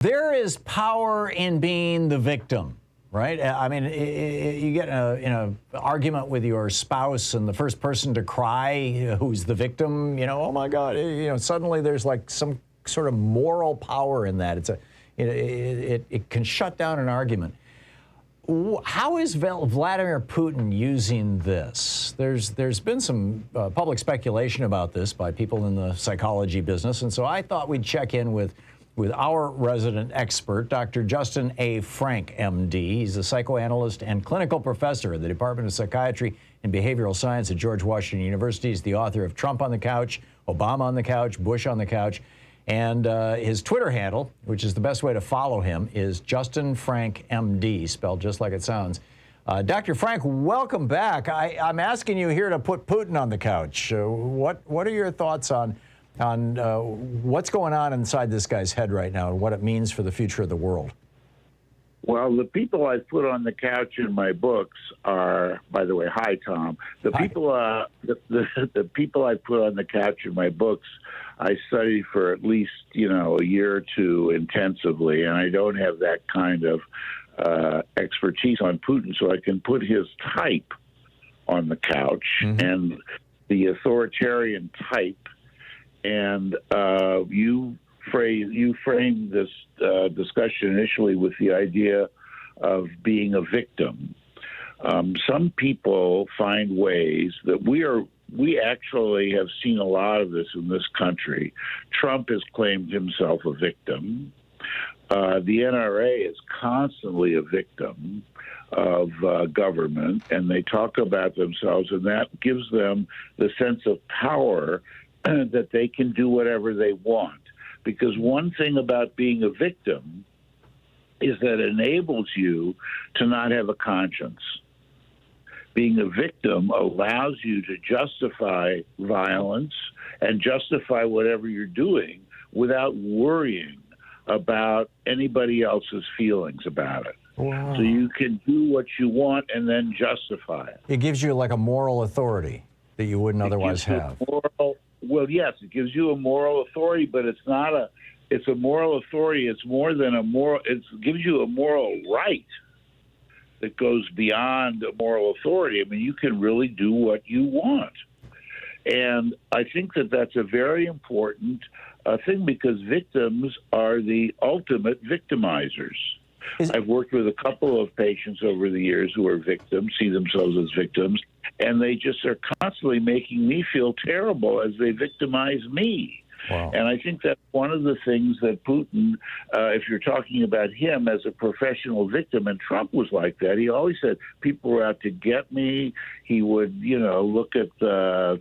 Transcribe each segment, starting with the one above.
There is power in being the victim, right? I mean, you get in an argument with your spouse, and the first person to cry, who's the victim, oh my God, suddenly there's like some sort of moral power in that. It can shut down an argument. How is Vladimir Putin using this? There's been some public speculation about this by people in the psychology business, and so I thought we'd check in with our resident expert, Dr. Justin A. Frank, MD. He's a psychoanalyst and clinical professor at the Department of Psychiatry and Behavioral Science at George Washington University. He's the author of Trump on the Couch, Obama on the Couch, Bush on the Couch. And his Twitter handle, which is the best way to follow him, is Justin Frank, MD, spelled just like it sounds. Dr. Frank, welcome back. I'm asking you here to put Putin on the couch. What are your thoughts on what's going on inside this guy's head right now and what it means for the future of the world? Well, the people I put on the couch in my books are, by the way, hi, Tom. The people the people I put on the couch in my books, I studied for at least, a year or two intensively, and I don't have that kind of expertise on Putin, so I can put his type on the couch and the authoritarian type. And you framed this discussion initially with the idea of being a victim. Some people find ways that we actually have seen a lot of this in this country. Trump has claimed himself a victim. The NRA is constantly a victim of government, and they talk about themselves, and that gives them the sense of power that they can do whatever they want. Because one thing about being a victim is that it enables you to not have a conscience. Being a victim allows you to justify violence and justify whatever you're doing without worrying about anybody else's feelings about it. Wow. So you can do what you want and then justify it. It gives you like a moral authority that you wouldn't otherwise have. Well, yes, it gives you a moral authority, but it's a moral authority. It's more than a moral, it gives you a moral right that goes beyond a moral authority. I mean, you can really do what you want. And I think that that's a very important thing, because victims are the ultimate victimizers. I've worked with a couple of patients over the years who are victims, see themselves as victims, and they just are constantly making me feel terrible as they victimize me. Wow. And I think that's one of the things that Putin, if you're talking about him as a professional victim, and Trump was like that, he always said people were out to get me. He would, look at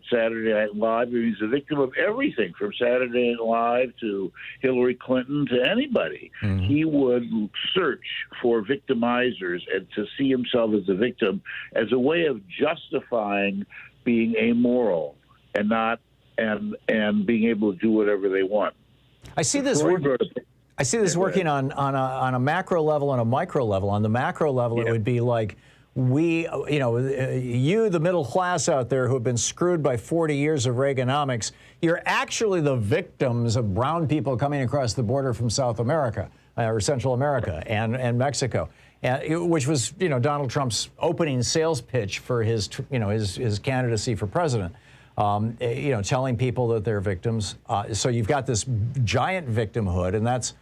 Saturday Night Live. He's a victim of everything, from Saturday Night Live to Hillary Clinton to anybody. He would search for victimizers and to see himself as a victim as a way of justifying being amoral and not and being able to do whatever they want. I see this working on a macro level and a micro level. On the macro level, it would be like you, the middle class out there who have been screwed by 40 years of Reaganomics, you're actually the victims of brown people coming across the border from South America or Central America and Mexico. Which was, Donald Trump's opening sales pitch for his candidacy for president. Telling people that they're victims. So you've got this giant victimhood, and that's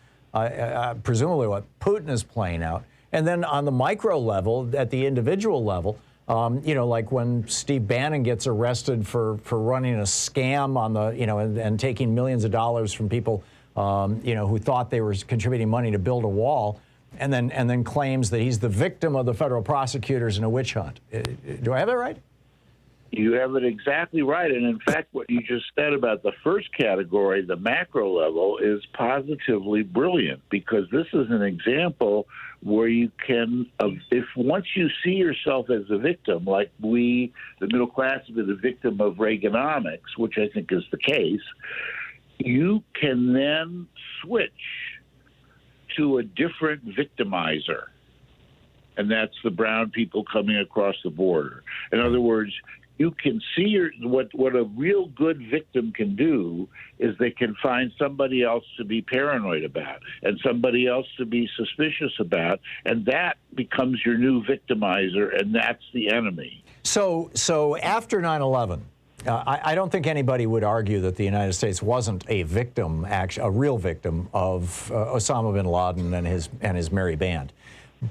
presumably what Putin is playing out. And then on the micro level, at the individual level, like when Steve Bannon gets arrested for running a scam on the, and taking millions of dollars from people, who thought they were contributing money to build a wall, and then claims that he's the victim of the federal prosecutors in a witch hunt. Do I have that right? You have it exactly right. And in fact, what you just said about the first category, the macro level, is positively brilliant, because this is an example where you can, if once you see yourself as a victim, like we, the middle class, have been the victim of Reaganomics, which I think is the case, you can then switch to a different victimizer. And that's the brown people coming across the border. In other words, you can see what a real good victim can do is they can find somebody else to be paranoid about and somebody else to be suspicious about, and that becomes your new victimizer, and that's the enemy. So after 9/11, I don't think anybody would argue that the United States wasn't a victim, a real victim of Osama bin Laden and his merry band.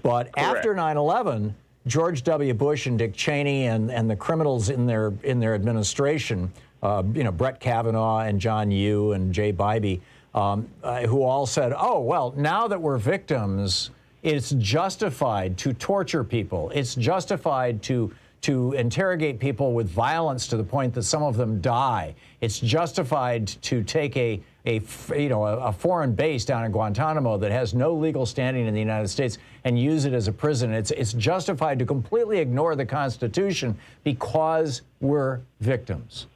But Correct. after 9/11, George W. Bush and Dick Cheney and the criminals in their administration, Brett Kavanaugh and John Yoo and Jay Bybee, who all said, "Oh well, now that we're victims, it's justified to torture people. It's justified to interrogate people with violence to the point that some of them die. It's justified to take a foreign base down in Guantanamo that has no legal standing in the United States and use it as a prison. It's justified to completely ignore the Constitution because we're victims."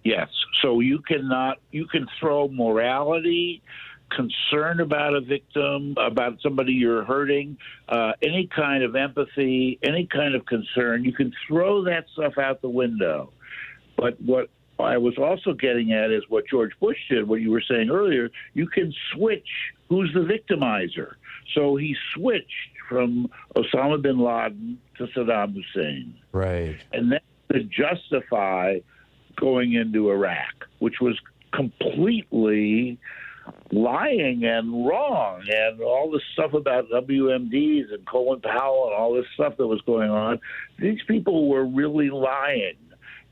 Yes. So you can throw morality, concern about a victim, about somebody you're hurting, any kind of empathy, any kind of concern. You can throw that stuff out the window. But what I was also getting at is what George Bush did, what you were saying earlier. You can switch who's the victimizer. So he switched from Osama bin Laden to Saddam Hussein. Right. And then to justify going into Iraq, which was completely lying and wrong, and all this stuff about WMDs and Colin Powell and all this stuff that was going on. These people were really lying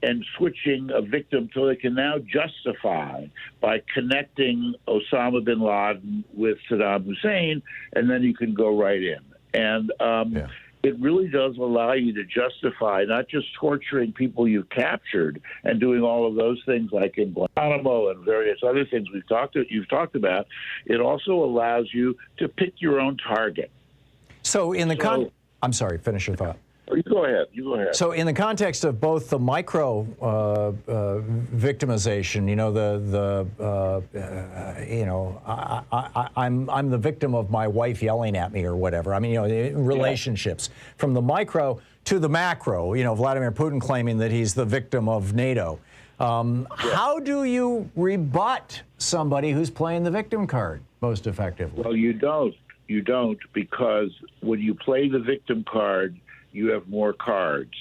and switching a victim so they can now justify by connecting Osama bin Laden with Saddam Hussein, and then you can go right in. And it really does allow you to justify not just torturing people you've captured and doing all of those things like in Guantanamo and various other things you've talked about. It also allows you to pick your own target. So in the I'm sorry, finish your thought. You go ahead. So in the context of both the micro victimization, I'm the victim of my wife yelling at me or whatever. I mean, relationships from the micro to the macro. Vladimir Putin claiming that he's the victim of NATO. How do you rebut somebody who's playing the victim card most effectively? Well, you don't. You don't, because when you play the victim card, you have more cards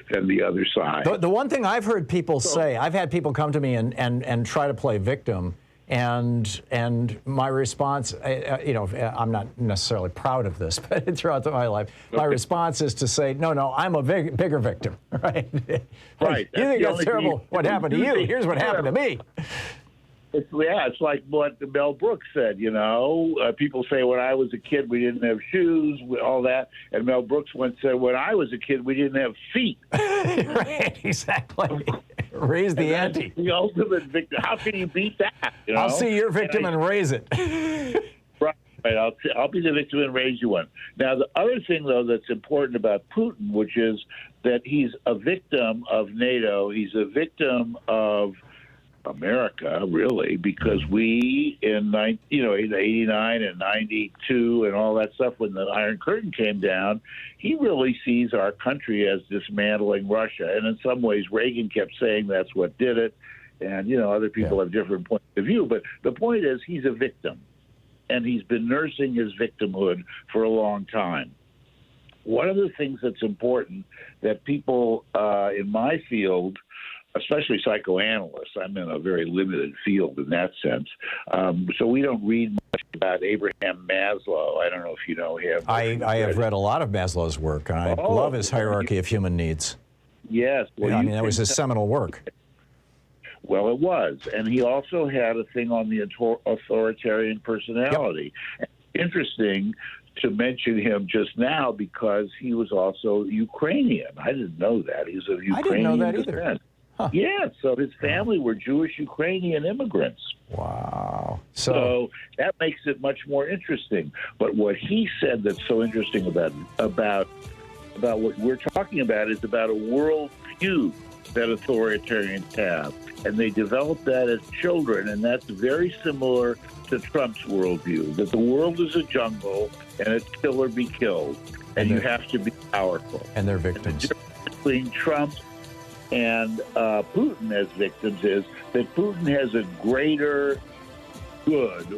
than the other side. The one thing I've heard people say, I've had people come to me and try to play victim, and my response, I'm not necessarily proud of this, but throughout my life, my response is to say, no, I'm a bigger victim, right? Right. You think that's terrible? What happened to you? Here's what happened to me. It's like what Mel Brooks said, people say when I was a kid we didn't have shoes, all that, and Mel Brooks once said when I was a kid we didn't have feet. Right, exactly. Raise the ante. The ultimate victim. How can you beat that? I'll see your victim and raise it. Right. I'll be the victim and raise you one. Now, the other thing, though, that's important about Putin, which is that he's a victim of NATO. He's a victim of America, really, because we in 89 and 92 and all that stuff, when the Iron Curtain came down, he really sees our country as dismantling Russia. And in some ways, Reagan kept saying that's what did it. And, other people have different points of view. But the point is he's a victim, and he's been nursing his victimhood for a long time. One of the things that's important that people in my field, especially psychoanalysts, I'm in a very limited field in that sense, so we don't read much about Abraham Maslow. I don't know if you know him. I have read a lot of Maslow's work, and I love his hierarchy of human needs. Yes. Well, that was his seminal work. Well, it was. And he also had a thing on the authoritarian personality. Yep. Interesting to mention him just now because he was also Ukrainian. I didn't know that. He was of Ukrainian I didn't know that descent. Either. Huh. Yeah, so his family were Jewish Ukrainian immigrants. Wow. So that makes it much more interesting. But what he said that's so interesting about what we're talking about is about a worldview that authoritarians have. And they developed that as children, and that's very similar to Trump's worldview, that the world is a jungle and it's kill or be killed, and you have to be powerful. And they're victims. between Trump and Putin as victims is that Putin has a greater good